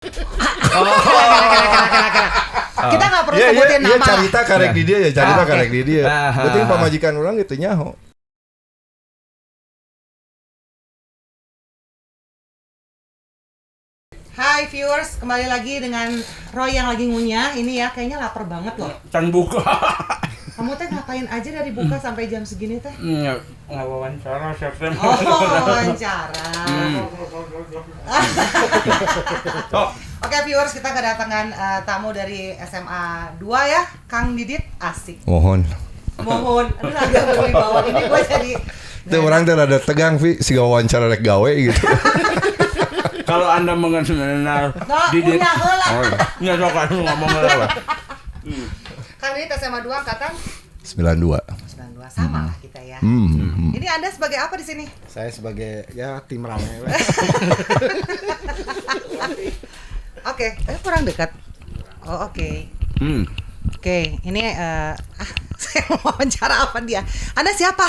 Kita nggak perlu sebutin nama. Iya carita karek di dia ya, carita karek di dia. Penting pamajikan orang gitu nyaho. Hai viewers, kembali lagi dengan Roy yang lagi ngunyah. Ini ya, kayaknya lapar banget loh. Can buka. Kamu teh ngapain aja dari buka sampai jam segini teh? Nggak wawancara siapa? Oh, wawancara. Oke viewers, kita kedatangan tamu dari SMA 2 ya, Kang Didit. Asik. Mohon. Aduh agak berwibawa ini gue jadi. Itu orang tuh rada tegang Vi, si wawancara rek gawe gitu. Kalau Anda mengenal Didit, nggak sok kan ngomong lah. Kang Didit SMA 2 angkatan 92. 92 sama lah kita ya. Ini Anda sebagai apa di sini? Saya sebagai ya tim rame. Oke, kurang dekat. Oh oke. Oke, ini saya mau wawancara apa dia? Anda siapa?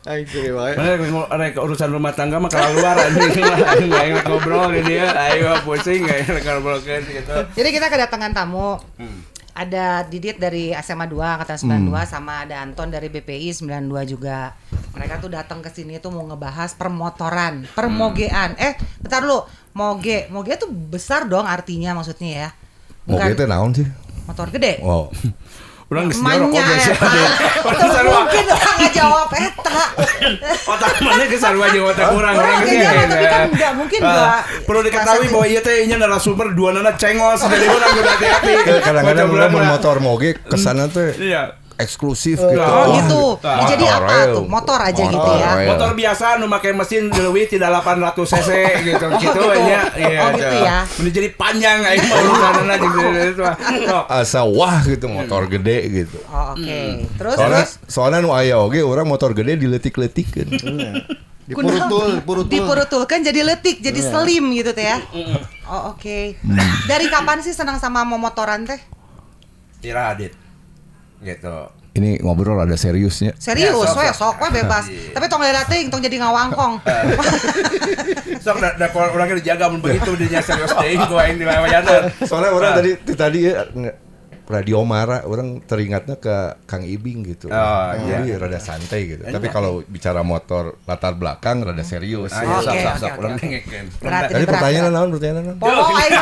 Ada urusan rumah tangga mah kalau luar anjing lah, nggak enak ngobrol ini ya, ayo pusing nggak enak ngobrol gitu. Jadi kita kedatangan tamu. Ada Didit dari SMA 2 angkatan 92 sama ada Anton dari BPI 92 juga. Mereka tuh datang ke sini tuh mau ngebahas permotoran, permogean. Bentar dulu. Moge tuh besar dong artinya maksudnya ya. Moge itu naon sih? Motor gede. Wow. Orang geus rokok biasa. Mungkin orang ngejawab eta. Otak mana geus sarua jeung otak urang Orang geus ngejawab tapi kan enggak mungkin enggak. Perlu diketahui bahwa ieu teh nya narasumber duanana cengos dari urang kudu hati-hati. Kadang-kadang orang bermotor moge kesana tuh Iya. eksklusif gitu. Oh gitu. Nah, Jadi motor apa rail. tuh? Motor aja Motor gitu ya. rail. Motor biasa nu make mesin leuwih tidak 800 cc gitu gitu. nya. Iya. Oh, gitu ya. Mending jadi panjang aing mah urusanana jeung itu. Asa wah gitu motor gede gitu. Oh oke. Terus Soalnya nu aya oge orang motor gede diletik-letikeun. dipurutulkan jadi letik, jadi slim gitu teh ya. Oh oke. Dari kapan sih senang sama motoran teh? Tira Adit. Gitu. Ini ngobrol ada seriusnya. Serius, Ya, sok we bebas. Tapi tong lila teuing, tong jadi ngawangkong. Sok da kalau orangnya dijaga mun begitu dinya serius teuing ku aing dilawayanan. Soalnya orang tadi ya Radio Mara orang teringatnya ke Kang Ibing gitu. Jadi rada santai gitu. Tapi kalau bicara motor latar belakang rada serius. Oke. Orang ngengekeun. Berarti Tadi pertanyaan naon? Pokok aing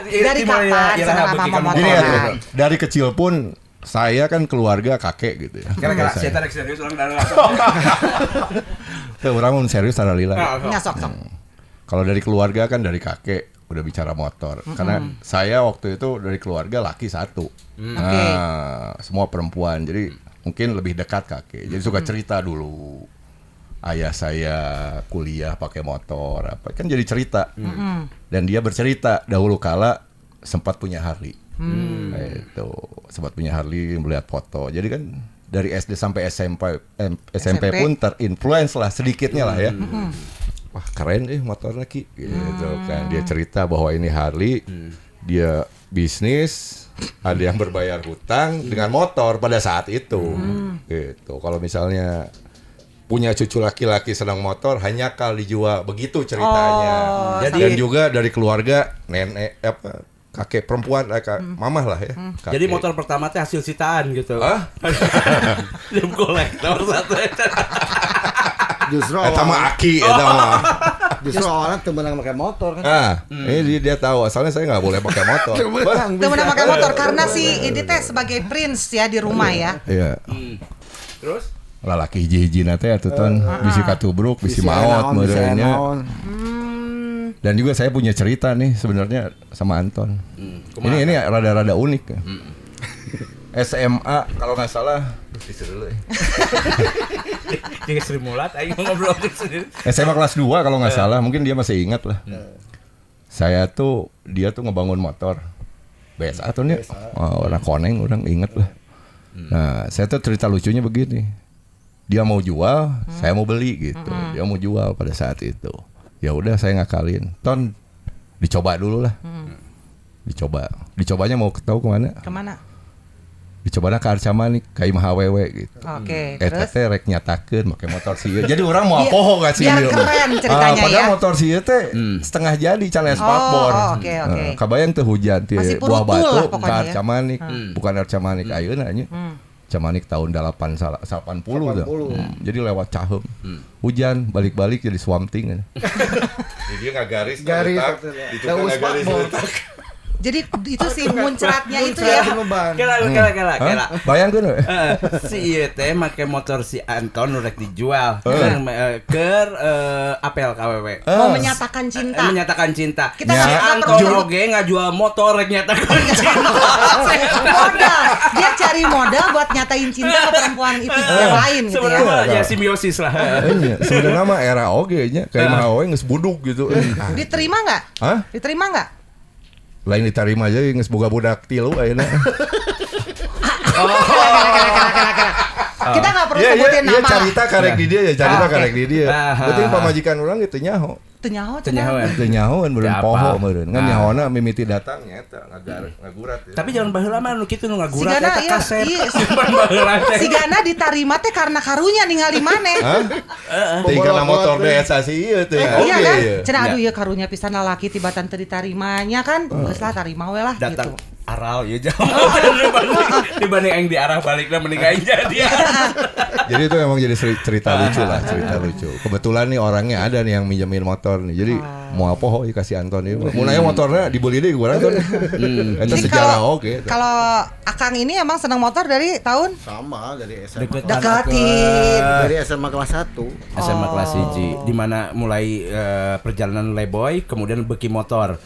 Dari kapan senang sama motoran? Gini ya, tuh, dari kecil pun saya kan keluarga kakek gitu ya. Kira-kira saya tarik serius orang dari Tuh, orang mun serius ada lila. sok. Kalau dari keluarga kan dari kakek udah bicara motor. Karena saya waktu itu dari keluarga laki satu. Nah, semua perempuan. Jadi mungkin lebih dekat kakek. Jadi suka cerita dulu. Ayah saya kuliah pakai motor apa. Kan jadi cerita. Dan dia bercerita dahulu kala sempat punya Harley. Itu sempat punya Harley, melihat foto. Jadi kan dari SD sampai SMP pun terinfluence lah sedikitnya lah ya. Wah keren motornya Ki gitu kan. Dia cerita bahwa ini Harley, dia bisnis, ada yang berbayar hutang dengan motor pada saat itu. Gitu. Kalau misalnya punya cucu laki-laki senang motor, hanya kali dijual begitu ceritanya. Dan juga dari keluarga nenek kakek perempuan, mamah lah ya. Jadi motor pertama teh hasil sitaan gitu. Dia kolektor satu. Justru Eta mah aki, eta mah. Justru awalnya temenang pakai motor kan. Ini dia tahu. Asalnya saya nggak boleh pakai motor. Temen pakai motor karena si ini teh sebagai prince ya di rumah ya. Iya. Terus Lalaki hiji-hiji nate atuh ton bisi katubruk, bisi maot meureunnya. Dan juga saya punya cerita nih sebenarnya sama Anton. Ini rada-rada unik ya. SMA kalau nggak salah dulu ya. Jeung Sri Mulat aing ngobrol sendiri. SMA kelas 2 kalau nggak salah, mungkin dia masih ingat lah. Dia tuh ngebangun motor. BSA tuh nih. Warna koneng orang ingat lah. Nah, saya tuh cerita lucunya begini. Dia mau jual, saya mau beli gitu. Dia mau jual pada saat itu. Ya udah saya ngakalin. Ton dicoba dulu lah. Dicobanya mau tahu kemana? Kemana? dicobana ke Arca Manik ka Imah Awewe gitu. Oke, Eta terus teh rek nyatakeun make motor si ieu. Jadi orang mau poho gak sih biar ieu? keren ceritanya Padahal ya. motor si ieu teh setengah jadi can spakbor. oke, oke. Kabayang teh hujan ti Masih buah purutul lah batu ka pokoknya ya. Arca Manik. Bukan Arca Manik ayeuna nya. Arca Manik tahun 80 tuh. Jadi lewat Caheum. Hujan balik-balik jadi swamping. Jadi dia ngagaris Garis itu kan garis letak. Jadi itu sih muncratnya itu ya. Kela. Bayangkeun we. Si ieu teh make motor si Anton rek dijual keur apel KWW. Mau menyatakan cinta. Menyatakan cinta. Kita Si nggak Anton perlu oge ngajual motor rek nyatakan cinta. modal. Dia cari modal buat nyatain cinta ke perempuan itu yang lain gitu ya. Sebenarnya ya simbiosis lah. Sebenarnya mah era oge nya kayak Imah Awewe geus budug gitu. Diterima nggak? Hah? Diterima nggak? Lain diterima aja geus boga budak tilu ayeuna. Kita nggak perlu sebutin nama. Carita karek di dia ya, carita karek di dia. Berarti pamajikan urang gitu nyaho. Teu nyaho. Teu Nyahoan meureun Apa? poho meureun. Ngan nyahona mimiti datang nyata ngagurat. Ya. Tapi jangan baheula mah nu kitu nu ngagurat Sigana eta iya, kaset. iya. Ban baheula teh. Sigana ditarima teh karena karunya ningali maneh. Tinggal motor desa si ieu teh. Iya kan? Oke. Cenah aduh ya karunya pisan lalaki tibatan teu ditarimanya kan. Geus lah tarima we lah Datang gitu. aral ya jauh dibanding yang diarah baliknya mending aing jadi. Jadi itu emang jadi cerita lucu lah, cerita lucu. Kebetulan nih orangnya ada nih yang minjemin motor nih. Jadi mau apa ho kasih Anton ini. Mulanya motornya dibeli deh gua Anton. Itu Jadi sejarah oke. Kalau Akang ini emang senang motor dari tahun Sama dari SMA. deketin. Dari SMA kelas 1. SMA kelas 1 di mana mulai perjalanan Leboy kemudian beki motor.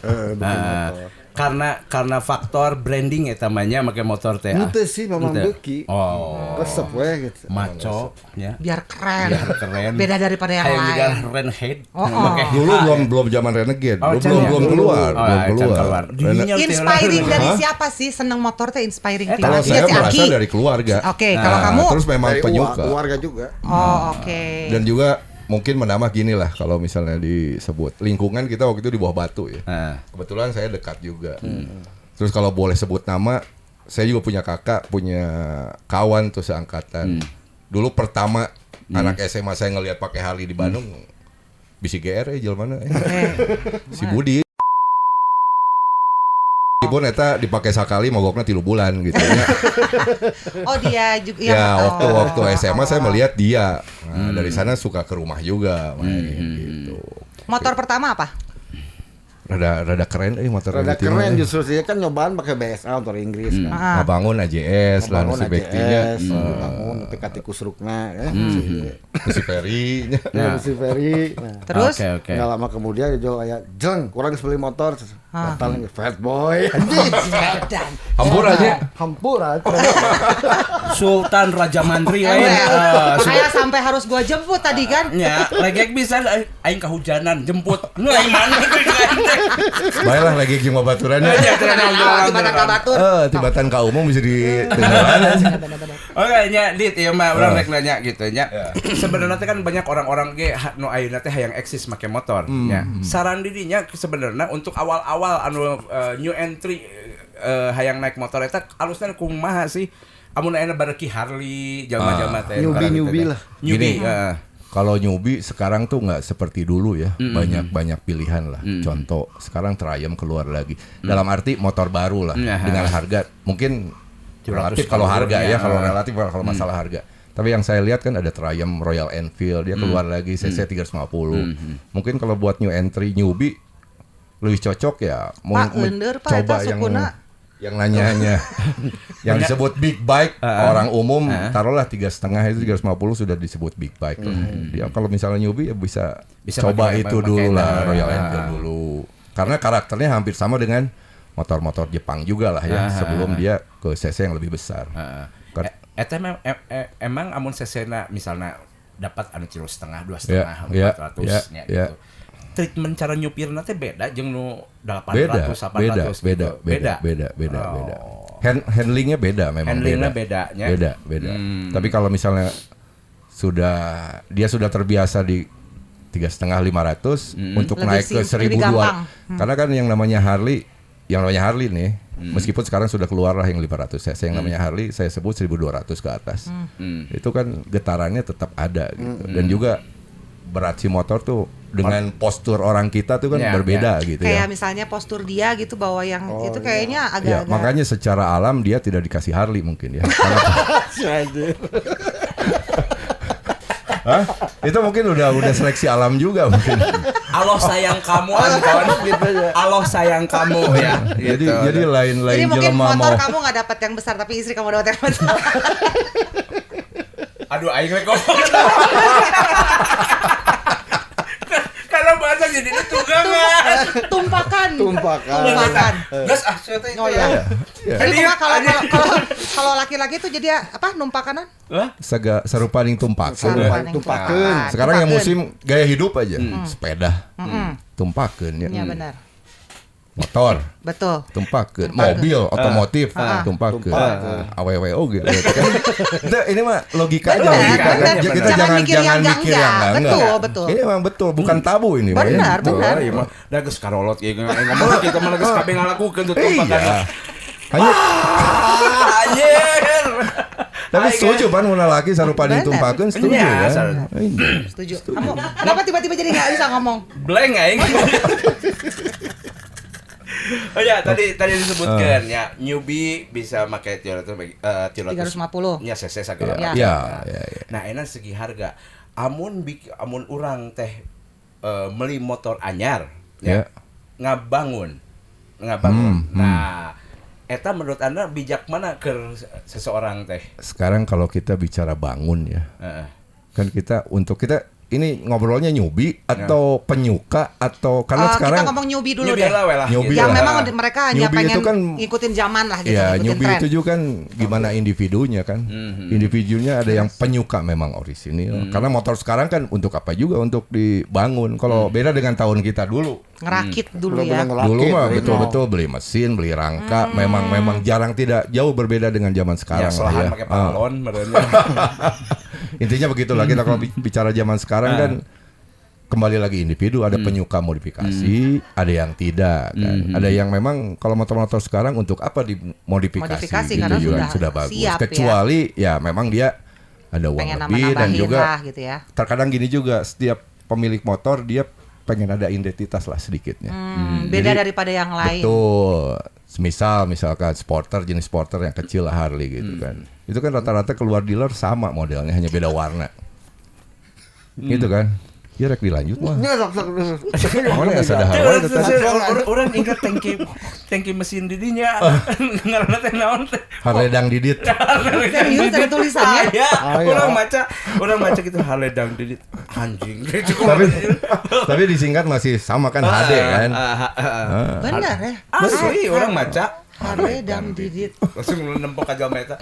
Karena faktor branding ya tamanya make motor teh. Henteu sih memang Henteu. beuki. Oh. Resep we gitu. Maco ya. Biar keren. Biar keren. Beda daripada yang Kayak lain. juga Renhead. Dulu belum zaman Renegade, Oh, belum keluar, Oh, belum can keluar. Dinya Inspiring dari siapa sih seneng motor teh inspiring Kalau Iya, saya si merasa Aki. dari keluarga. Oke, kalau kamu Terus memang Dari penyuka. keluarga juga. oh oke. Dan juga mungkin menambah gini lah kalau misalnya disebut lingkungan kita waktu itu di bawah batu ya. Kebetulan saya dekat juga. Terus kalau boleh sebut nama, saya juga punya kakak, punya kawan tuh seangkatan. Dulu pertama anak SMA saya ngelihat pakai Harley di Bandung, bisi GR ya jelmana. Si Budi. Ibu neta dipakai sekali mogoknya 3 bulan gitu ya. Oh dia juga Ya waktu SMA saya melihat dia. Nah, dari sana suka ke rumah juga main gitu. Motor pertama apa? Rada keren motor Rada gitu keren mah. justru sih kan nyobaan pakai BSA motor Inggris kan. Ngabangun AJS lah Bangun si bektinya. bangun PKT kusrukna kan. Si Ferry. Si Ferry. Nah, Terus Oke. nggak lama kemudian dia jual kayak jeng kurang beli motor batal lagi fat boy Medan. Hampur aja. hampur aja. Sultan Raja Mandri Saya sampai harus gua jemput tadi kan. Ya, legek bisa aing kehujanan jemput. Nu aing mana Baiklah lagi jeung babaturannya. Tibatan ka batur. Tibatan ka umum bisa didengaran aja. Oke nya dit ya mah urang rek nanya gitu nya. Sebenarnya teh kan banyak orang-orang ge nu ayeuna teh hayang eksis make motor nya. Saran didinya sebenarnya untuk awal-awal anu new entry hayang naik motor eta alusna kumaha sih? Amun ayeuna bareki Harley jalma-jalma teh. Newbie lah. Newbie. Kalau newbie sekarang tuh nggak seperti dulu ya, banyak pilihan lah. Contoh sekarang Triumph keluar lagi. Dalam arti motor baru lah dengan harga mungkin relatif kalau harga ya, kalau relatif kalau masalah harga. Tapi yang saya lihat kan ada Triumph, Royal Enfield, dia keluar lagi CC 350. Mungkin kalau buat new entry newbie lebih cocok ya mau coba yang nanya yang disebut big bike orang umum taruhlah 3,5 itu 350 sudah disebut big bike lah. Dia kalau misalnya newbie ya bisa coba itu dulu lah Royal Enfield dulu karena karakternya hampir sama dengan motor-motor Jepang juga lah ya sebelum dia ke CC yang lebih besar. Eta emang amun CC-na misalnya dapat anu 3,5 2,5 400 nya gitu. Treatment cara nyupirna teh beda jeung nu 800 800 beda. Handlingnya beda memang beda. Tapi kalau misalnya dia sudah terbiasa di 3,5 500 untuk lebih naik ke 1.200 karena kan yang namanya Harley yang namanya Harley nih, meskipun sekarang sudah keluar lah yang 500 cc, yang namanya Harley saya sebut 1200 ke atas. Itu kan getarannya tetap ada gitu. Dan juga berat si motor tuh dengan postur orang kita tuh kan berbeda gitu kayak ya. misalnya postur dia gitu bawa yang itu kayaknya Ya, agak-agak makanya secara alam dia tidak dikasih Harley mungkin ya. Hah? Itu mungkin udah seleksi alam juga mungkin. Allah sayang kamu Anton gitu aja. Allah sayang kamu ya. Gitu. Jadi lain jadi mungkin jelema motor mau. kamu nggak dapat yang besar tapi istri kamu dapat yang besar. Aduh aing rek ngomong. Kalau bahasa jadi tunggangan. Tumpakan. Gas saya teh. Oh ya. Jadi Ya. cuma kalau laki-laki itu jadi apa numpakanan? Sarupaning tumpakeun. Tumpakeun. Sekarang yang musim gaya hidup aja, sepeda, tumpakeun ya. Iya benar. Motor, Betul. tumpakeun, mobil, otomotif, tumpakeun, AWW gitu kan. Ini mah logika aja. Benar. Kita Jangan mikir yang mikir yang enggak. Betul. Ini memang betul, bukan tabu ini. Mah, ya. Benar. Iya mah da geus karolot ieu ngomong kita mah geus kabeh ngalakukeun tuh tumpakan. Iya. Hanya Anjir. tapi setuju pan mun laki sarupaning Benar. tumpakeun setuju Iya, ya. Setuju. Kamu kenapa tiba-tiba jadi nggak bisa ngomong? Blank aing. Oh ya, tadi disebutkan ya newbie bisa pakai 350. 350. Ya cc sagala. Ya. Ya. Nah, enak segi harga. Amun urang teh meuli motor anyar ya. Ngabangun. Nah, eta menurut Anda bijak mana ke seseorang teh? Sekarang kalau kita bicara bangun ya. Heeh. Kan kita ini ngobrolnya newbie atau penyuka atau karena sekarang kita ngomong newbie dulu Newbie deh. lah. Newbie Yang lah. memang mereka hanya Newbie pengen itu kan- ngikutin zaman lah gitu, ya ngikutin newbie tren. itu juga kan gimana individunya kan. Individunya ada yang penyuka memang orisinil. Karena motor sekarang kan untuk apa juga untuk dibangun. Kalau beda dengan tahun kita dulu. Ngerakit dulu ya. Dulu mah betul-betul beli mesin, beli rangka, memang jarang tidak jauh berbeda dengan zaman Ya, sekarang lah selahan ya. pakai paralon merenya. Intinya begitulah kita kalau bicara zaman sekarang kan kembali lagi individu, ada penyuka modifikasi, ada yang tidak kan. Ada yang memang kalau motor-motor sekarang untuk apa dimodifikasi Modifikasi, gitu karena juga sudah bagus. siap, Kecuali ya memang dia ada uang Pengen lebih dan nambah-nambahin juga lah gitu ya. terkadang gini juga setiap pemilik motor dia pengen ada identitas lah sedikitnya. Beda Jadi, daripada yang lain. Betul. Misalkan sporter, jenis sporter yang kecil lah Harley gitu kan. Itu kan rata-rata keluar dealer sama modelnya, hanya beda warna. Gitu kan. Ya rek dilanjut mah. Mana ya sadahar wae teh. Orang ingat tangki mesin didinya. Ngaranna teh naon teh? Harledang Didit. Serius ada tulisannya? Ya, orang baca gitu Haledang Didit. Anjing. Tapi disingkat masih sama kan HD kan. Benar ya. Asli orang baca. Haledang Didit. Langsung nempok aja meta.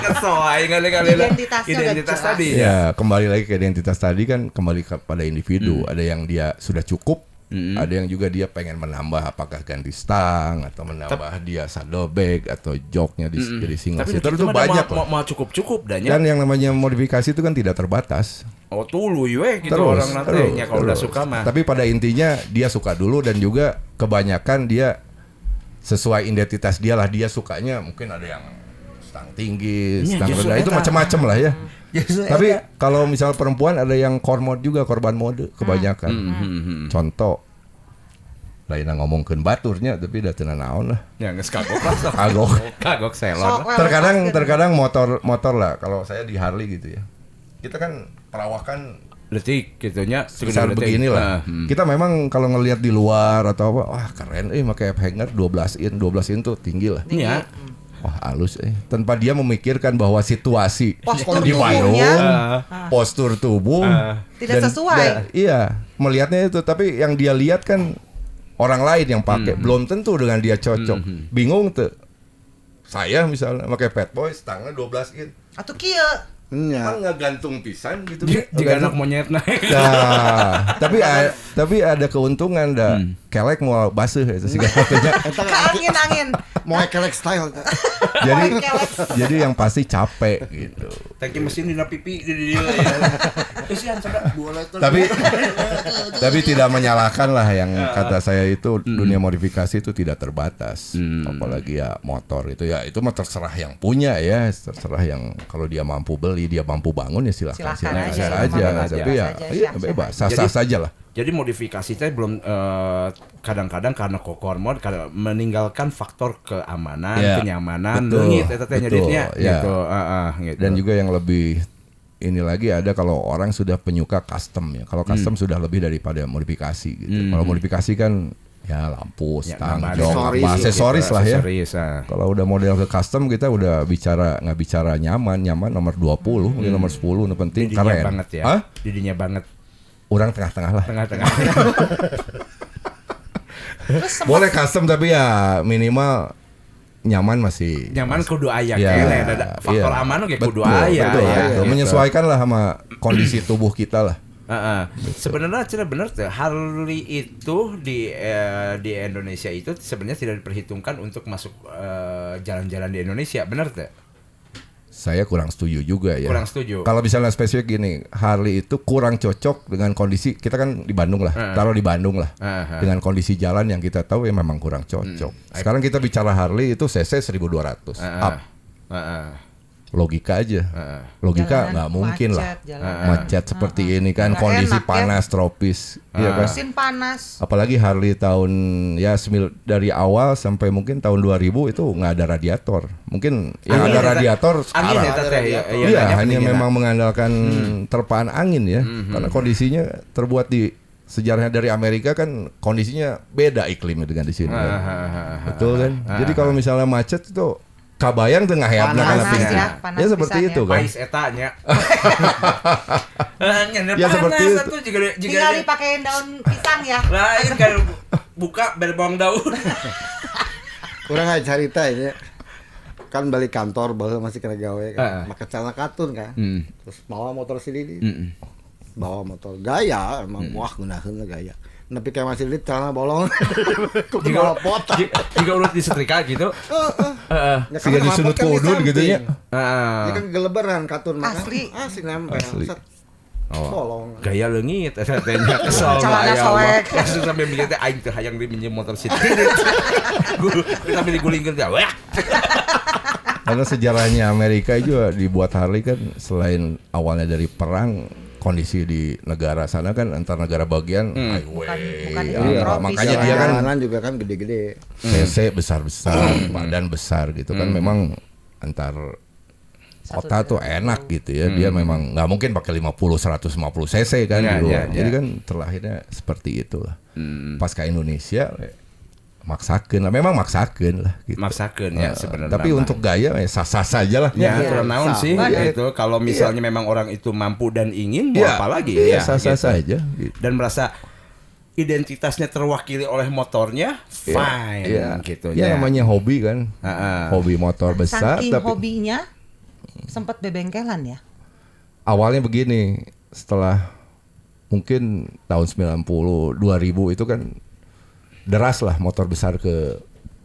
Kesoai kali-kali lah. Identitasnya udah Identitas jelas. tadi. Ya, kembali lagi ke identitas tadi kan kembali kepada individu. Ada yang dia sudah cukup, ada yang juga dia pengen menambah apakah ganti stang atau menambah dia saddlebag atau joknya jadi single Tapi seater itu itu banyak loh. mau cukup-cukup danya. Dan yang namanya modifikasi itu kan tidak terbatas. Oh tulu we gitu orang nantinya kalau udah suka mah. Tapi pada intinya dia suka dulu dan juga kebanyakan dia sesuai identitas dia lah, dia sukanya mungkin ada yang stang tinggi, Ya, stang justru rendah, itu eta. macam-macam lah ya. Justru Tapi kalau misal perempuan ada yang core mode juga, korban mode kebanyakan. Contoh lain ngomongkeun baturnya tapi da teu naon lah. ya geus kagok lah. Kagok selon. Terkadang motor lah kalau saya di Harley gitu ya. Kita kan perawakan Detik gitunya sebesar beginilah. Kita memang kalau ngelihat di luar atau apa, wah keren pakai hanger 12 in tuh tinggi lah. Iya. Wah halus tanpa dia memikirkan bahwa situasi Postur di Bandung, tubuhnya. postur tubuh Tidak sesuai. Iya, melihatnya itu tapi yang dia lihat kan orang lain yang pakai belum tentu dengan dia cocok. Bingung tuh. Saya misalnya pakai Fat Boy stangnya 12 in. Atau kieu. Kan ngegantung pisan gitu. Jika anak monyet naik. Nah, tapi ada keuntungan dah. kelek mau basuh itu sih katanya. Angin. Mau kelek style. Jadi yang pasti capek gitu. Teki mesin dina pipi di Tapi tidak menyalahkan lah yang kata saya itu dunia modifikasi itu tidak terbatas. Apalagi ya motor itu ya itu mah terserah yang punya ya, terserah yang kalau dia mampu beli, dia mampu bangun ya silakan aja. Tapi ya bebas, sah-sah saja lah. Jadi modifikasi teh belum kadang-kadang karena kokormod meninggalkan faktor keamanan, kenyamanan, leungit eta teh nyaditnya gitu. Gitu. Dan juga yang lebih ini lagi ada kalau orang sudah penyuka custom ya. Kalau custom sudah lebih daripada modifikasi gitu. Kalau modifikasi kan ya lampu, stang, jok, aksesoris lah ya. Kalau udah model ke custom kita udah nggak bicara nyaman nomor 20, mungkin nomor 10 yang penting didinya keren. Banget ya. Didinya banget. Orang tengah-tengah lah. Tengah-tengah. Boleh custom tapi ya minimal nyaman masih. Nyaman kudu aya ya, kene faktor aman oge kudu aya ya. Menyesuaikan lah sama kondisi tubuh kita lah. Sebenarnya cara benar tuh Harley itu di Indonesia itu sebenarnya tidak diperhitungkan untuk masuk jalan-jalan di Indonesia, benar tuh? Saya kurang setuju juga ya. Kurang setuju. Kalau misalnya spesifik gini, Harley itu kurang cocok dengan kondisi kita kan di Bandung lah, taruh di Bandung lah, dengan kondisi jalan yang kita tahu ya memang kurang cocok. Sekarang kita bicara Harley itu cc 1200 up. Logika aja, logika nggak mungkin lah macet seperti ini kan, kondisi panas tropis, iya kan? Mesin panas. Apalagi Harley tahun ya dari awal sampai mungkin tahun 2000 itu nggak ada radiator, mungkin yang ada radiator sekarang, iya hanya memang mengandalkan terpaan angin ya, karena kondisinya terbuat di sejarahnya dari Amerika kan kondisinya beda iklimnya dengan di sini, betul kan? Jadi kalau misalnya macet itu kabayang tengah hayatna kana pingin. Ya seperti itu kan. Pais etanya. Ya seperti itu. Tinggal dipakein daun pisang ya. Lain kan buka berbawang daun. Kurang aja cerita ini. Kan balik kantor baru masih kena gawe kan. Make celana katun kan. Terus bawa motor sendiri. Bawa motor gaya emang wah gunakeun gaya. Tapi kayak masih lihat celana bolong. Juga pot. Juga urut disetrika gitu. Sehingga disudut kudut gitu ya. Ini kan gelebaran katun makan. Asli nempel. Bolong. Gaya leungit eta teh nya kesel celana soek. Langsung sampai mikir teh aing teh hayang minjem motor situ. Sampai digulingkeun teh. Karena sejarahnya Amerika juga dibuat Harley kan selain awalnya dari perang, kondisi di negara sana kan antar negara bagian highway. Makanya dia kan juga kan gede-gede. cc besar-besar, badan besar gitu kan, memang antar kota tuh enak gitu ya. Dia memang nggak mungkin pakai 150 cc kan dulu. Jadi kan terlahirnya seperti itulah. Pas ke Indonesia maksakeun lah, memang maksakeun lah gitu. Maksakeun ya sebenarnya. Tapi untuk gaya ya sah-sah saja lah. Ya, naon sih itu kalau misalnya memang orang itu mampu dan ingin mau apa lagi ya sah-sah saja gitu. Dan merasa identitasnya terwakili oleh motornya fine gitu ya. Namanya hobi kan. Hobi motor besar. Saking hobinya sempat bebengkelan ya. Awalnya begini, setelah mungkin tahun 90 2000 itu kan deras lah motor besar ke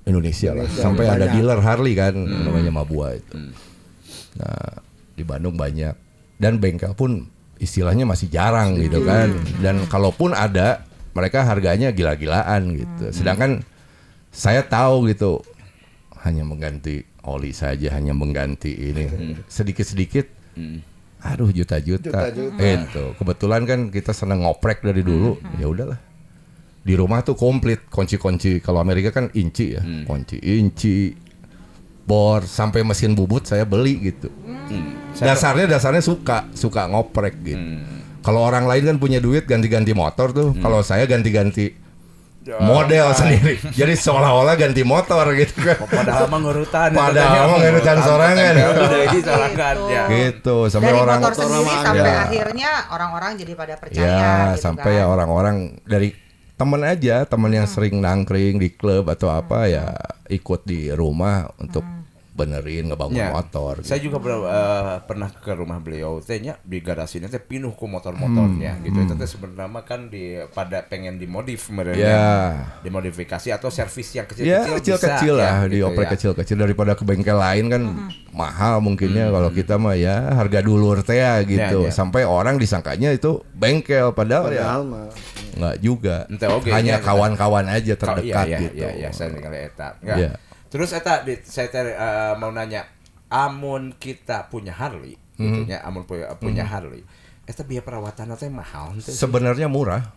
Indonesia lah. Sampai ada dealer Harley kan, namanya Mabua itu. Nah, di Bandung banyak. Dan bengkel pun istilahnya masih jarang gitu kan. Dan kalaupun ada, mereka harganya gila-gilaan gitu. Sedangkan saya tahu gitu, hanya mengganti oli saja, hanya mengganti ini sedikit-sedikit. Aduh juta-juta. Itu kebetulan kan kita seneng ngoprek dari dulu. Ya udahlah. Di rumah tuh komplit kunci-kunci. Kalau Amerika kan inci ya, kunci inci, bor sampai mesin bubut saya beli gitu. Dasarnya suka ngoprek gitu. Kalau orang lain kan punya duit ganti-ganti motor tuh. Kalau saya ganti-ganti model sendiri. Jadi seolah-olah ganti motor gitu kan. Padahal mah ngurutan. Sorangan. Gitu. Sampai dari orang motor sendiri sampai akhirnya orang-orang jadi pada percaya. Ya, gitu sampai kan. ya orang-orang dari teman aja, teman yang sering nangkring di klub atau apa ya ikut di rumah untuk benerin, ngebangun motor. Saya juga pernah ke rumah beliau, tehnya di garasinya teh pinuh ku motor-motornya gitu. Itu teh sebenarnya kan pada pengen dimodif dimodifikasi atau servis yang kecil-kecil lah, dioprek kecil-kecil daripada ke bengkel lain kan mahal mungkinnya. Kalau kita mah ya harga dulur teh gitu. Sampai orang disangkanya itu bengkel padahal nggak juga. Hanya kawan-kawan aja terdekat gitu. Iya, saya ningali eta. Terus eta saya mau nanya, amun kita punya Harley, gitunya, amun punya Harley, eta biaya perawatan teh mahal teh? Sebenarnya murah.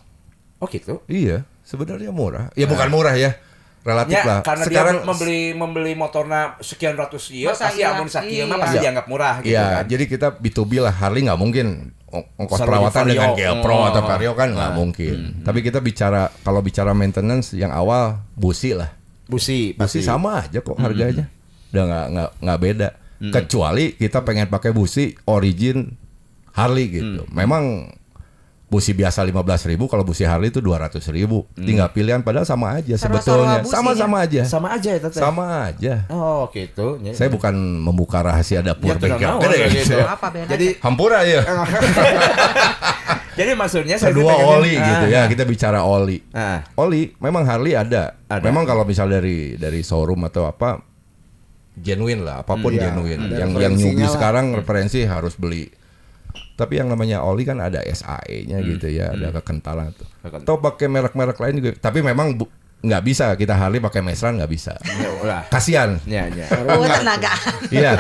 Oh gitu? Iya, sebenarnya murah. Ya bukan murah ya, relatif lah. Karena sekarang dia membeli motornya sekian ratus pasti amun sakieu mah pasti dianggap murah gitu kan. Jadi kita B2B lah, Harley nggak mungkin ongkos perawatan dengan GL Pro atau Vario kan nggak mungkin. Tapi kita kalau bicara maintenance yang awal busi lah. Busi sama aja kok harganya. Udah nggak beda. Kecuali kita pengen pakai busi origin Harley gitu. Memang busi biasa 15.000, kalau busi Harley itu 200.000. Tinggal pilihan, padahal sama aja sebetulnya. Sama aja. Sama aja ya teteh. Sama aja. Oh gitu. Saya bukan membuka rahasia dapur bengkel. Gitu. Apa bedanya? Jadi hampura ya. Jadi maksudnya kedua oli gitu ya, kita bicara oli. Oli memang Harley ada. Memang kalau misal dari showroom atau apa genuine lah, apapun genuine. Yang newbie sekarang referensi harus beli. Tapi yang namanya oli kan ada SAE-nya gitu ya, ada kekentalan tuh. Atau pakai merek-merek lain juga. Tapi memang nggak bisa kita Harley pakai Mesran, nggak bisa. Kasian. Tenaga. Iya.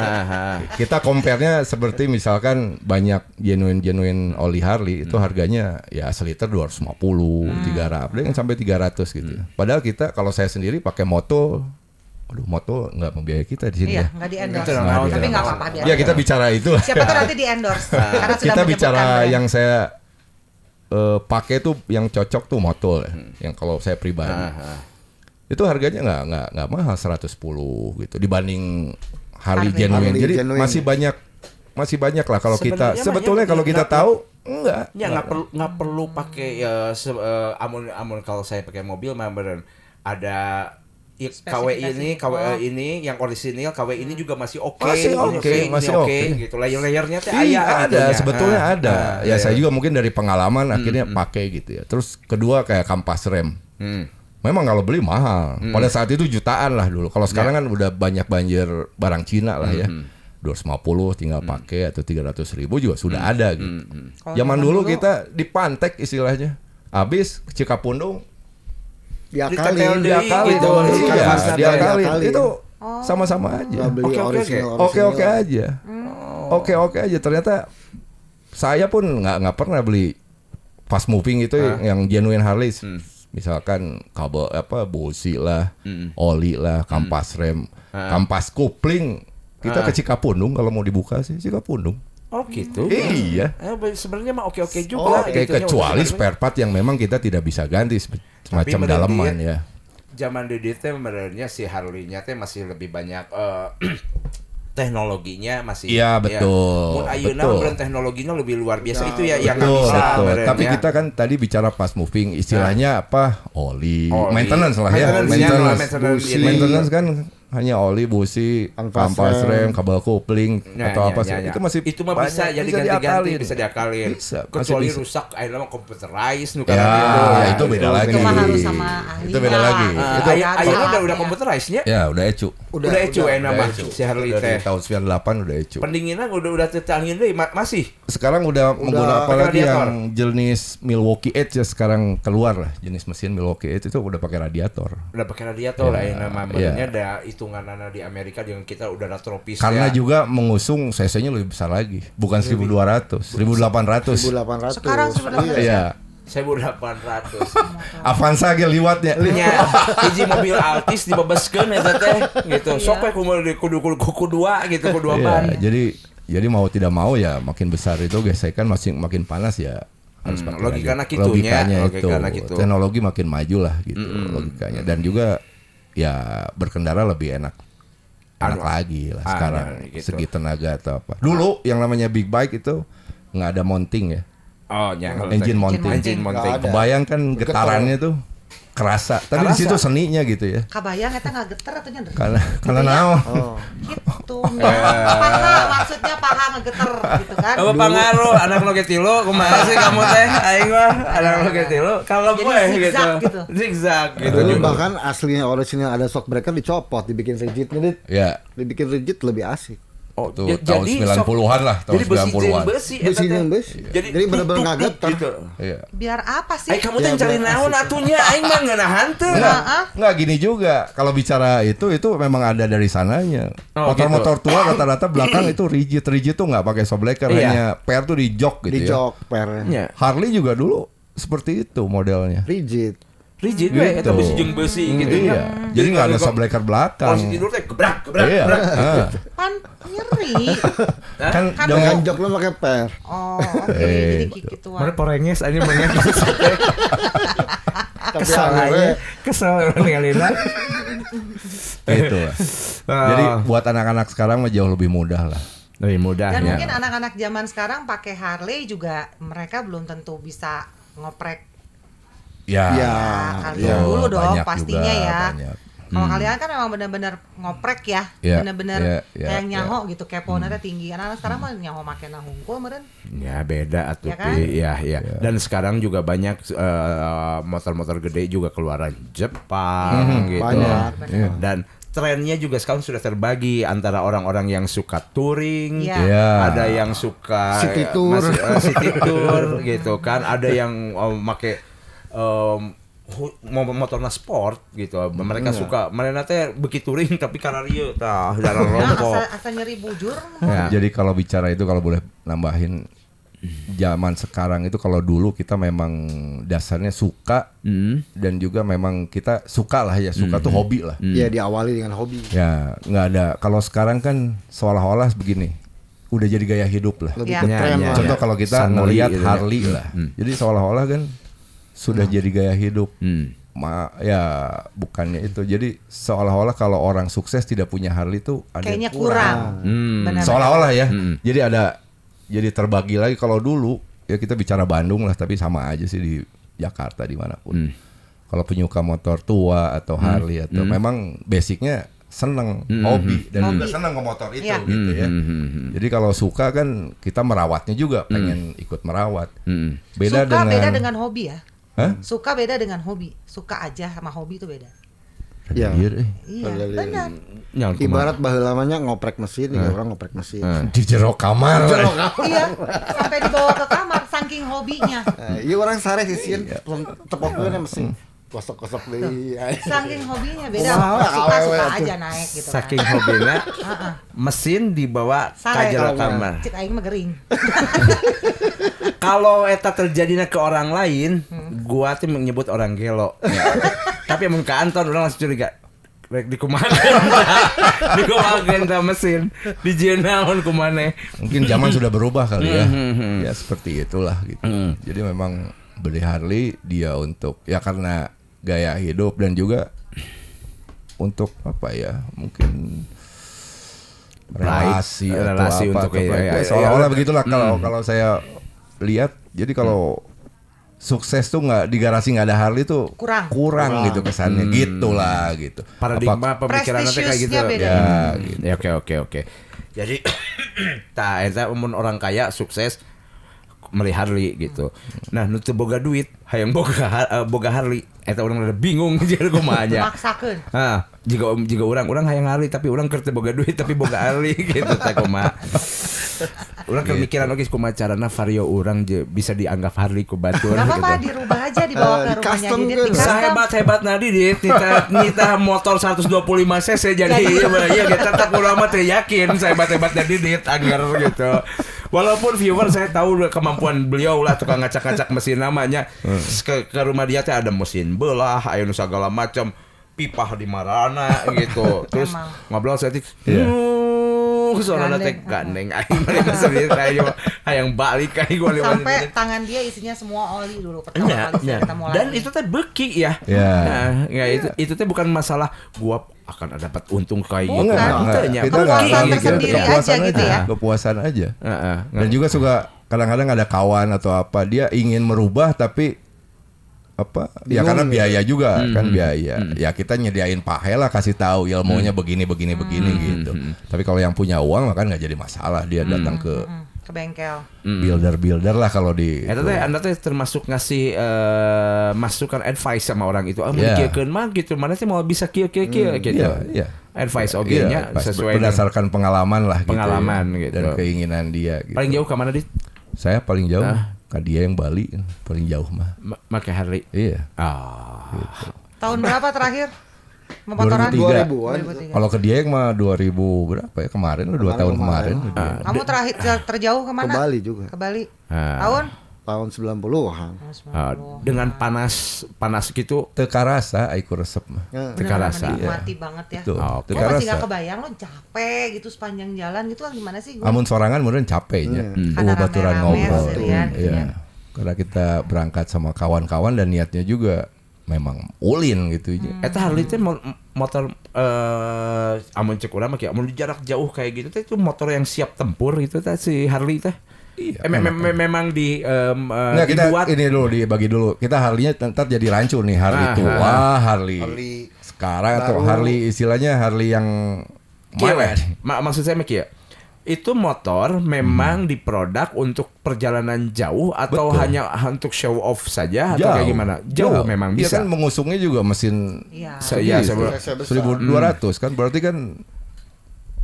Kita compare-nya seperti misalkan banyak genuine oli Harley itu harganya ya seliter 250, 300, dengan sampai 300 gitu. Padahal kita kalau saya sendiri pakai moto, moto nggak membiayai kita di sini. Iya, nggak di-endorse. Tapi nggak apa-apa biar. Ya kita bicara itu. Siapa tuh nanti di-endorse. Karena sudah kita bicara yang saya pakai tuh yang cocok tuh motor yang kalau saya pribadi itu harganya nggak mahal 110 gitu dibanding Harley genuine. Jadi masih banyak lah kalau kita sebetulnya kalau kita tahu nggak perlu pakai amun kalau saya pakai mobil mah ada KW ini yang orisinil, KW ini juga masih oke gitu. Layer-layernya teh ada sebetulnya ada. Ya saya juga mungkin dari pengalaman akhirnya pakai gitu ya. Terus kedua kayak kampas rem. Memang kalau beli mahal. Pada saat itu jutaan lah dulu. Kalau sekarang kan udah banyak banjir barang Cina lah ya. 250 tinggal pakai atau 300.000 juga sudah ada gitu. Zaman dulu kita dipantek istilahnya. Habis ke Cikapundung diakalin gitu. Itu sama-sama aja. Oke aja. Oke aja. Ternyata saya pun nggak pernah beli fast moving itu yang genuine Harley. Misalkan kabel busi lah, oli lah, kampas rem, kampas kopling. Kita ke Cikapundung kalau mau dibuka sih Cikapundung. Oh gitu. Iya. Sebenarnya mah oke juga. Kecuali spare part yang memang kita tidak bisa ganti semacam daleman ya. Zaman Didi teh sebenarnya si Harley-nya teh masih lebih banyak teknologinya masih. Iya betul. Mun ayeuna teknologinya lebih luar biasa itu ya yang bisa. Tapi kita kan tadi bicara fast moving, istilahnya apa? Oli. Maintenance lah ya. Maintenance kan hanya oli, busi, kampas rem, kabel kopling atau apa sih. Itu masih itu mah bisa jadi ganti-ganti, bisa diakalin. Kecuali rusak akhirnya mah computerized nu ya itu beda lagi. Itu mah harus sama ahli. Itu beda lagi. Itu akhirnya udah computerized nya. Ya, udah ecu. Udah ecu mah si Harley teh. Tahun 98 udah ecu. Pendinginan udah tetangin deui masih. Sekarang udah menggunakan apalagi yang jenis Milwaukee Edge ya sekarang keluar lah, jenis mesin Milwaukee Edge itu udah pakai radiator. Udah pakai radiator ayeuna mah ada hitunganana di Amerika dengan kita udara tropis. Karena juga mengusung cc-nya lebih besar lagi, bukan 1.200, 1.800. Sekarang 1.800. Iya. 1.800. Avanza ge liwatnya. Nya hiji mobil Altis dibebaskeun eta teh gitu. Sok we kudu dua ban. Jadi mau tidak mau ya makin besar itu gesekan makin panas ya harus pakai logikanya gitu. Teknologi makin maju lah gitu logikanya, dan juga ya berkendara lebih enak lagi lah sekarang gitu. Segi tenaga atau apa. Dulu yang namanya big bike itu nggak ada mounting ya. Oh, engine mounting. Engine mounting. Kebayang kan getarannya tuh kerasa. Tapi di situ seninya gitu ya. Kabayang eta ngageter atau nyender? Karena naon. Gitu. Paha maksudnya paha ngegeter gitu kan. Apa pengaruh anak lo ketilu kumaha sih kamu teh? Aing mah anak lo ketilu kalau Jadi gue zigzag gitu. Zigzag gitu. Dulu juga. bahkan aslinya original ada shock breaker dicopot, dibikin rigid nih. Ya. Dibikin rigid lebih asik. Oh, Tuh, tahun 90-an lah, tahun jadi besi 90-an. besi Besinya besi. Jadi bener-bener nggak getar. gitu. Iya. Biar apa sih? Ay kamu teh cari naon atunya aing mah ngeunah hanteu. Nggak gini juga. Kalau bicara itu memang ada dari sananya. Oh, Motor-motor tua rata-rata belakang itu rigid tuh nggak pakai shock breaker, Iya. hanya per tuh di jok gitu Di ya. jok pernya. Ya. Harley juga dulu seperti itu modelnya. Rigid. Rigid we eta besi jeung besi gitu Iya. ya. Jadi nggak ada shock breaker belakang. Kalau tidur teh gebrak. Iya. Kan nyeri. Kan Dengan jok lo pakai per. Oh, oke. Jadi gituan. Mana porenges anjing mengenges. Tapi Kesal aneh. Kesel ninggalina. Gitu lah. Jadi buat anak-anak sekarang mah jauh lebih mudah lah. Lebih mudah Dan ya. mungkin anak-anak zaman sekarang pakai Harley juga mereka belum tentu bisa ngoprek. Ya. Ya. Kali Tuh, dulu dong banyak pastinya juga, ya. banyak. Kalau kalian kan memang benar-benar ngoprek ya, Ya, benar-benar ya, kayak nyaho gitu, keponya tinggi. Anak-anak sekarang mah nyaho make na hungkul meureun. Ya beda atuh Ya kan? ya. Dan sekarang juga banyak motor-motor gede juga keluaran Jepang gitu. Banyak. Dan trennya juga sekarang sudah terbagi antara orang-orang yang suka touring, Iya. Iya. ada yang suka City tour. city tour gitu kan, ada yang make motorna sport gitu. Mereka suka mereka teh beuki touring tapi karena ieu tah jarang Nah, rokok. asa nyeri bujur. Ya. Jadi kalau bicara itu kalau boleh nambahin zaman sekarang itu kalau dulu kita memang dasarnya suka dan juga memang kita suka lah ya, suka tuh hobi lah. Ya diawali dengan hobi. Ya nggak ada. Kalau sekarang kan seolah-olah begini, udah jadi gaya hidup lah. Lebih Ya. ke tren Ya, lah. Contoh kalau kita Sunny melihat gitu ya. Harley lah, jadi seolah-olah kan sudah jadi gaya hidup. Ya bukannya itu. Jadi seolah-olah kalau orang sukses tidak punya Harley tuh ada Kayaknya yang kurang. Benar. Seolah-olah ya. Jadi jadi terbagi lagi. Kalau dulu ya kita bicara Bandung lah, tapi sama aja sih di Jakarta dimanapun. Kalau penyuka motor tua atau Harley atau memang basicnya seneng hobi dan juga seneng ke motor itu Iya. gitu ya. Jadi kalau suka kan kita merawatnya juga, pengen ikut merawat. Suka beda dengan hobi ya. Hah? Suka beda dengan hobi. Suka aja sama hobi itu beda. Ya. Iya, Iya, Padahal benar. Ibarat baheula lamanya ngoprek mesin, orang ngoprek mesin. di jero kamar. Iya, sampai dibawa ke kamar saking hobinya. Iya orang sare sisian tepok dulu mesin. Kosok-kosok deui. Saking hobinya beda. Wah, Suka awewe aja naik gitu. Saking hobina mesin dibawa Sare. ka jero kamar. Cik aing mah gering. Kalau eta terjadinya ke orang lain, gua tuh menyebut orang gelo. Ya. Tapi mun ka Anton orang langsung curiga. Rek dikumahakeun. Dikumahakeun ta mesin. Dijieun naon kumane. Mungkin zaman sudah berubah kali ya. Ya seperti itulah gitu. Jadi memang beli Harley dia untuk ya karena gaya hidup dan juga untuk apa ya, mungkin relasi atau relasi apa untuk atau ya, seolah-olah begitulah kalau saya lihat. Jadi kalau sukses tuh nggak di garasi nggak ada Harley tuh kurang gitu kesannya, gitulah gitu. Paradigma pemikiran nanti kayak gitu. Prestisiusnya beda. Ya, gitu. Ya, oke. Jadi eta mun orang kaya sukses beli Harley gitu. Nah, nu teu boga duit, hayang boga Harley, eta urang rada bingung jeung kumaha nya. Maksakeun. Jika orang hayang Harley tapi orang keur teu boga duit tapi boga Harley gitu teh kumaha. Urang keur mikiran oge kumaha carana vario urang bisa dianggap Harley ku batur Gak apa-apa, gitu. dirubah aja dibawa ke rumahnya Custom Didit, kan. di custom. Sahebat Didit nita motor 125 cc jadi iya tetap urang mah teu yakin sahebat Didit agar gitu. Walaupun viewer saya tahu kemampuan beliau lah tukang ngacak-ngacak mesin namanya. Ke rumah dia teh ada mesin belah, aya nu segala macam, pipah di marana gitu. Terus Emang. ngobrol saya suarana teh gandeng aing mah sendiri hayang balik aing gua Sampai tangan dia isinya semua oli dulu pertama kali saya ketemu dan lagi. itu teh beki ya. Ya. Nah, ya itu teh bukan masalah gua akan dapat untung kayak gitu. Bukan. Tanya, Kita Kepuasan nggak tersendiri mikir, aja gitu ya. kepuasan aja. Heeh. Dan juga suka kadang-kadang ada kawan atau apa dia ingin merubah tapi apa ya karena biaya juga kan biaya ya kita nyediain pahe lah kasih tahu ilmunya begini gitu tapi kalau yang punya uang kan nggak jadi masalah dia datang ke bengkel builder lah kalau di anda teh termasuk ngasih masukan advice sama orang itu mau kieukeun mah gitu mana sih mau bisa kieu gitu advice nya sesuai berdasarkan pengalaman lah gitu gitu dan keinginan dia gitu. Paling jauh ke mana, Dit? Saya paling jauh ke dia yang Bali paling jauh mah. Pakai Harley. Iya. Gitu. Tahun berapa terakhir memotoran? 2003. Kalau ke dia yang mah 2000 berapa ya kemarin 2 tahun kemarin. Kamu terakhir terjauh kemana? Ke Bali juga. Ke Bali. Tahun 90-an. Dengan panas gitu teka rasa aiku resep mah. Teka rasa. Menikmati banget ya. Teka Gue masih rasa. gak kebayang lo capek gitu sepanjang jalan gitu gimana sih? Amun sorangan meureun capeknya. Baturan ngobrol. Iya. Karena kita berangkat sama kawan-kawan dan niatnya juga memang ulin gitu aja. Eta Harley teh motor amun cek urang mah kieu amun jarak jauh kayak gitu teh itu motor yang siap tempur gitu teh si Harley teh. Iya, memang dibuat ini dulu dibagi dulu. Kita Harley-nya ntar jadi rancu nih Harley tua, Harley sekarang atau Harley istilahnya Harley yang mana? Maksud saya Meki ya. Itu motor memang diproduk untuk perjalanan jauh atau hanya untuk show off saja atau kayak gimana? Jauh memang bisa. Dia kan mengusungnya juga mesin 1200 kan berarti kan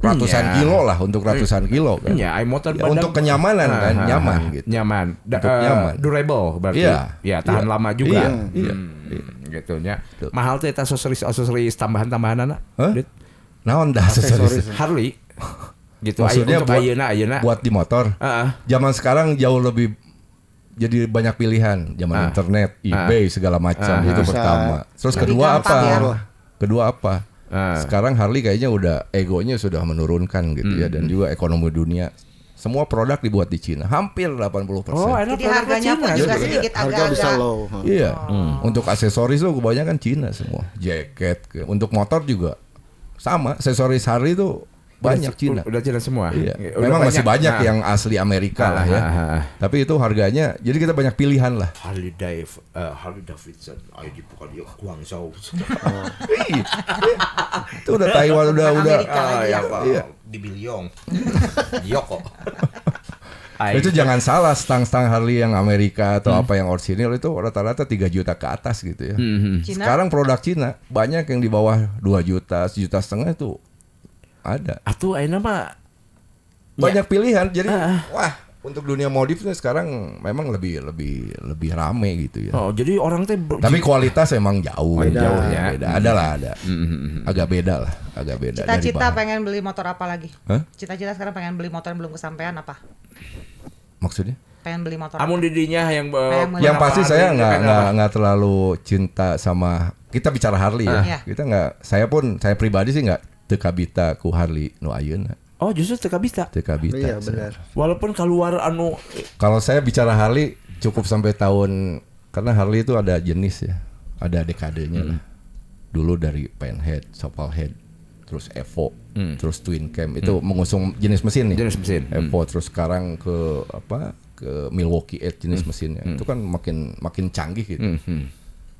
ratusan kilo lah untuk ratusan kilo kan. Iya, motor ya, untuk kenyamanan kan nyaman gitu. Nyaman. Nyaman. Durable berarti. Ya, tahan lama juga. Gitu nya. Mahal teh aksesoris tambahan-tambahan anak. Naon dah aksesoris Harley. Gitu maksudnya untuk ayeuna buat di motor. Zaman sekarang jauh lebih jadi banyak pilihan. Zaman internet, eBay segala macam itu pertama. Terus kedua apa? Kedua apa? Sekarang Harley kayaknya udah egonya sudah menurunkan gitu ya dan juga ekonomi dunia semua produk dibuat di Cina hampir 80%. Jadi harganya pun juga sedikit agak-agak low. Iya. Untuk aksesoris tuh kebanyakan Cina semua. Jaket untuk motor juga sama. Aksesoris Harley tuh banyak Cina. Udah Cina semua. Iya. Memang masih banyak yang asli Amerika lah ya. Tapi itu harganya, jadi kita banyak pilihan lah. Harley Davidson, di bukan dia Guangzhou. Itu udah Taiwan udah. Iya. Di Biliong. Yoko. Itu jangan salah, stang-stang Harley yang Amerika atau apa yang orisinil itu rata-rata 3 juta ke atas gitu ya. Sekarang produk Cina banyak yang di bawah 2 juta, 1,5 juta itu ada. Atuh ayeuna mah banyak pilihan. Jadi wah, untuk dunia modifnya sekarang memang lebih rame gitu ya. Jadi orang teh tapi kualitas emang jauh ya. Beda. Ada. Agak beda. Cita-cita pengen beli motor apa lagi? Cita-cita sekarang pengen beli motor yang belum kesampaian apa? Maksudnya? Pengen beli motor. Amun didinya yang pasti saya nggak terlalu cinta sama kita bicara Harley ya. Kita nggak. Saya pribadi sih nggak teu kabita ku Harley nu ayeuna. Oh, justru teu kabita. Iya, benar. Walaupun keluar kalau saya bicara Harley cukup sampai tahun karena Harley itu ada jenis ya. Ada dekadenya lah. Dulu dari Penhead, Sopalhead, terus Evo, terus Twin Cam itu mengusung jenis mesin nih. Jenis mesin. Evo terus sekarang ke Milwaukee Edge jenis mesinnya. Itu kan makin canggih gitu.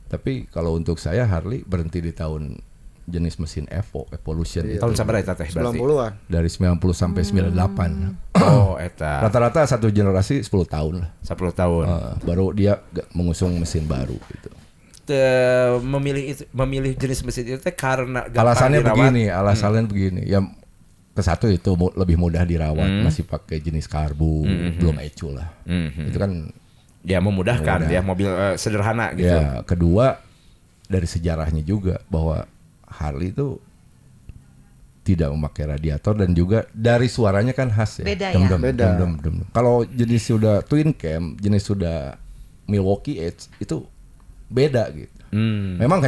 Tapi kalau untuk saya Harley berhenti di tahun jenis mesin Evolution itu. Tahun sabar eta teh berarti. 90-an. Dari 90 sampai 98. Oh, eta. Rata-rata satu generasi 10 tahun lah. 10 tahun. Baru dia mengusung mesin baru gitu. Memilih jenis mesin itu teh karena alasannya begini. Ya kesatu itu lebih mudah dirawat, masih pakai jenis karbu, belum ecu lah. Itu kan ya memudahkan ya mobil sederhana gitu. Ya, kedua dari sejarahnya juga bahwa Harley itu tidak memakai radiator dan juga dari suaranya kan khas ya. Beda Beda. Kalau jenis sudah Twin Cam, jenis sudah Milwaukee Edge itu beda gitu. Memang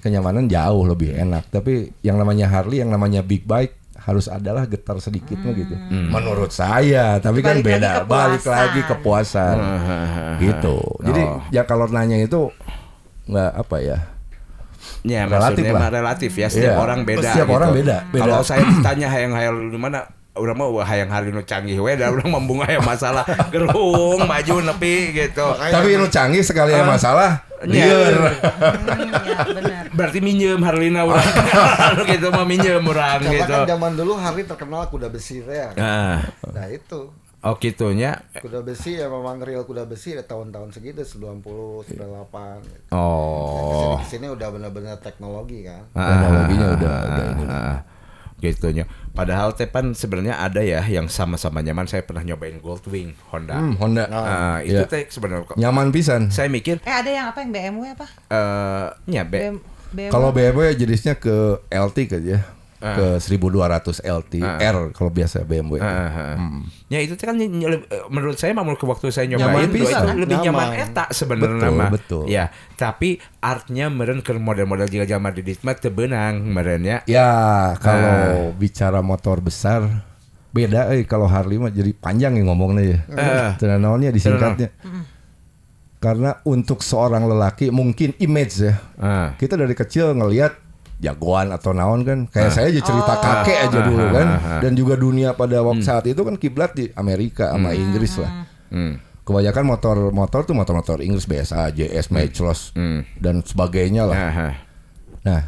kenyamanan jauh lebih enak, tapi yang namanya Harley, yang namanya big bike harus adalah getar sedikit gitu. Menurut saya, tapi kan beda. Balik lagi kepuasan. Gitu. Jadi ya kalau nanya itu nggak apa ya. Ya, relatif ya. Setiap orang beda. Setiap gitu. orang beda. Kalau saya ditanya hayang-hayang di mana, urang mah hayang Harley nu canggih we da urang membunga aya masalah gerung maju nepi gitu. Tapi nu canggih sekali ada masalah Lieur. Ya benar. Berarti minjem Harlina urang. Gitu mah minjem urang Karena gitu. kan zaman dulu Harley terkenal kuda besi teh ya. Nah itu Oh gitunya. kuda besi ya memang real kuda besi ya tahun-tahun segitu 90, 98 gitu. Oh. Kesini udah benar-benar teknologi kan. Teknologinya udah ini. Gitunya. Padahal Tepan sebenarnya ada ya yang sama-sama nyaman. Saya pernah nyobain Goldwing Honda. Honda. Itu Iya. teh sebenarnya Nyaman pisan. saya mikir Ada yang apa yang BMW apa? BMW. Kalau BMW jenisnya ke LT aja. Ke 1200 LT R kalau biasa BMW. Ya itu kan menurut saya menurut waktu saya Nyaman nyobain pisan. itu lebih nyaman Nyaman. eta sebenarnya mah. Betul. Ya, tapi artnya meureun ke model-model juga zaman didit mah teu beunang meureun ya. Ya, kalau bicara motor besar beda kalau Harley mah jadi panjang ya ngomongnya ya. Teu naonnya disingkatnya. Karena untuk seorang lelaki mungkin image ya. Kita dari kecil ngelihat jagoan atau naon kan kayak saya aja cerita kakek aja dulu kan dan juga dunia pada waktu saat itu kan kiblat di Amerika sama Inggris lah. Kebanyakan motor tuh motor Inggris biasa JS Matchless dan sebagainya lah. Nah,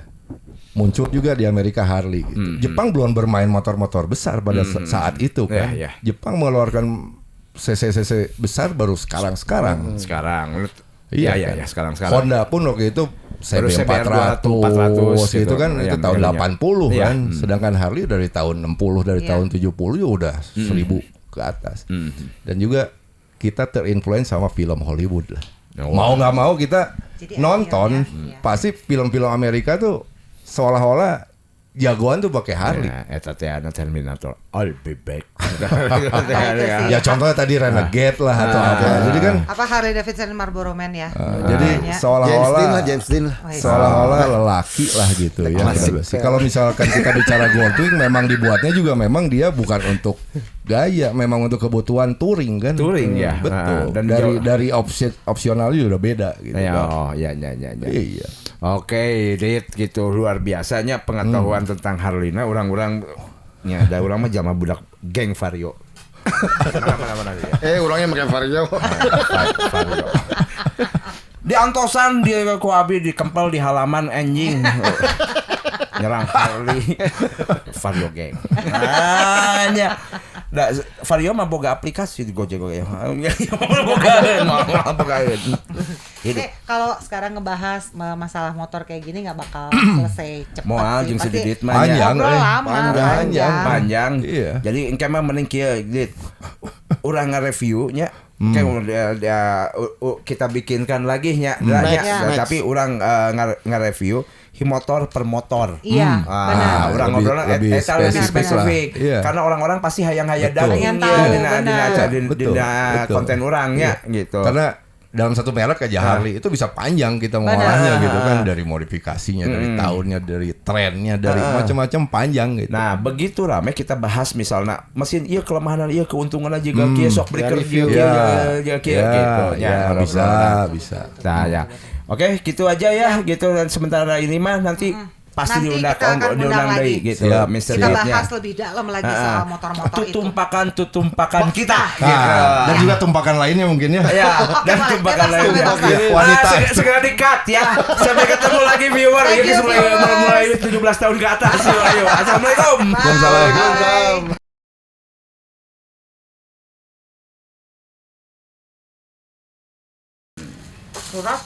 muncul juga di Amerika Harley gitu. Jepang belum bermain motor-motor besar pada saat itu kan. Jepang mengeluarkan cc besar baru sekarang. Sekarang. Iya, ya, sekarang. Honda pun waktu itu Baru CB 400 400 gitu kan ya, itu tahun modelnya. 80 Iya. kan. Sedangkan Harley dari tahun 60 dari tahun 70 ya udah 1000 ke atas. Dan juga kita terinfluence sama film Hollywood lah. Mau nggak mau kita Jadi nonton akhirnya, pasti film-film Amerika tuh seolah-olah jagoan tuh pakai Harley. Nah, eta teh anu Terminator. I'll be back. Ya contohnya tadi Renegade lah atau apa. Jadi kan Apa Harley Davidson Marlboro Man ya? jadi Ya. seolah-olah James Dean lah. Oh, iya. seolah-olah lelaki lah gitu ya. Klasik. Kalau misalkan kita bicara Goldwing memang dibuatnya juga memang dia bukan untuk gaya, memang untuk kebutuhan touring kan. Touring, ya. Betul. Dan dari opsional juga udah beda gitu. Ya, kan. ya. Iya. Oke, Dit gitu luar biasanya pengetahuan tentang Harlina orang-orang nya ada urang mah jama budak geng Vario. Mana dia? Orangnya pakai Vario. Vario. Di antosan di ku abi dikempel di halaman anjing. Nyerang Harley. Vario geng. Nya. Da Vario mah boga aplikasi di Gojek ya. Kalau sekarang ngebahas masalah motor kayak gini nggak bakal selesai cepat Moal sih. jeung Pasti sedikit mah panjang, ngobrol lama, panjang. Iya. Jadi engke mah mending kieu, Dit. Urang nge-review nya kita bikinkan lagi nya, Next. tapi urang nge-review motor per motor. Iya, benar. Urang Lebih- ngobrolna lebih eta lebih spesifik lah. spesifik. Iya. Karena orang-orang pasti hayang-hayang Betul. daging Pengen tahu, benar. Betul. konten urangnya gitu. Karena dalam satu merek aja Harley itu bisa panjang kita ngolahnya gitu kan, dari modifikasinya, dari tahunnya, dari trennya, dari macam-macam panjang gitu. Nah, begitu rame kita bahas misalnya mesin iya kelemahan iya keuntungan aja juga kieu sok beli review gitu. Ya, bisa. Nah, ya. Oke, gitu aja ya gitu dan sementara ini mah nanti pasti Nanti diundang kita akan undang deui lagi. gitu. Siap. Mr. Kita Ditnya. bahas lebih dalam lagi soal motor-motor itu. Tutumpakan kita. Nah, dan juga tumpakan lainnya mungkin ya. Ya, dan Oke, tumpakan bebas, lainnya. bebas. Wanita. Segera di-cut ya. Sampai ketemu lagi viewer. Thank Ini you, mulai viewers. 17 tahun ke atas. Ayo, assalamualaikum. Waalaikumsalam. Surat.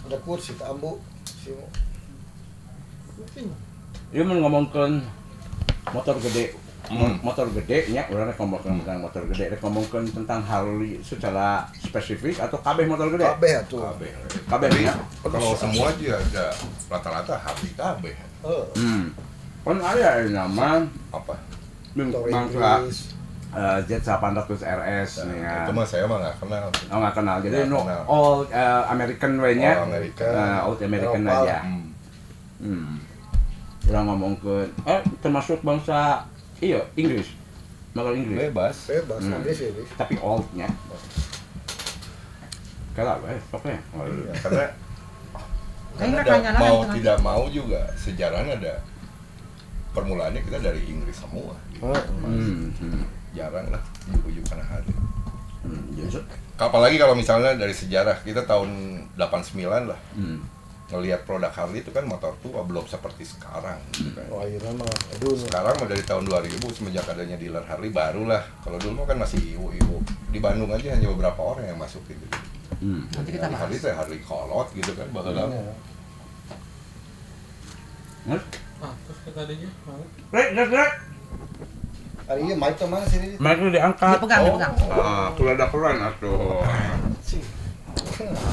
Ada kursi tak ambu. Dia ngomongkan motor gede. Motor gede nya urang rek ngomongkeun tentang motor gede, rek ngomongkeun tentang Harley secara spesifik atau kabeh motor gede? Kabeh atuh. Kabeh ya. Kalau semua juga ada rata-rata Harley kabeh. Kan ada nama Apa? Motor bangsa Inggris. Z800 RS nih ya. Itu mah saya mah nggak kenal. Oh nggak kenal, jadi Nggak no kenal. all American way-nya. All American. Old American Eropa. aja. Udah ngomong ke termasuk bangsa iya Inggris, motor Inggris. Bebas. Bebas, Inggris ini. Tapi oldnya. Kalah, oke. Ya, karena Kayaknya ada, nanya mau lagi. tidak mau juga sejarahnya ada permulaannya kita dari Inggris semua. Gitu. jarang lah ujuk-ujuk karena Harley. Jadi, Apalagi kalau misalnya dari sejarah kita tahun 89 lah. Ngelihat produk Harley itu kan motor tua belum seperti sekarang gitu kan. Oh, akhirnya mah aduh. Sekarang mah dari tahun 2000 semenjak adanya dealer Harley barulah. Kalau dulu mah kan masih ibu-ibu. Di Bandung aja hanya beberapa orang yang masuk gitu. Nanti kita bahas. Harley teh Harley kolot gitu kan baheula. Terus ke tadinya mau. Rek. Hari ini mic mana sih ini? Mic lu diangkat. Dipegang, dipegang. Kula ada keren atuh.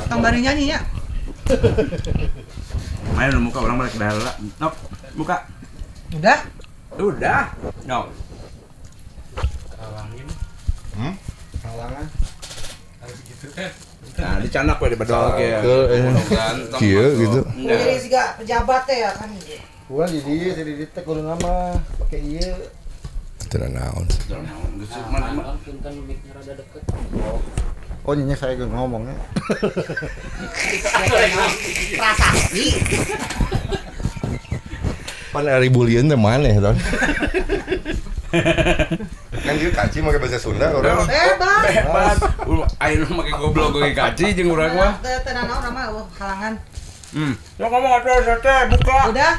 Tong bari nyanyi ya. Main lu muka orang balik dahlah. Nok, buka. Udah? Udah. Nok. Kalangin Halangan. harus gitu kan. Nah, dicanak we di bedol ge. Ganteng. Kieu gitu. Jadi siga pejabat teh ya kan. Gua di dia teh kudu nama pakai ieu. Tidak naon. Punten mic-nya rada deket. Oh nyanyi saya ngomongnya. Prasasti. Pan ari bulian teh maneh ton. Kan dia kaci make bahasa Sunda orang. Hebat. Ayo make goblok ge kaci jeung urang mah. Teh naon nama halangan. Ya ngomong atuh teh buka. Udah?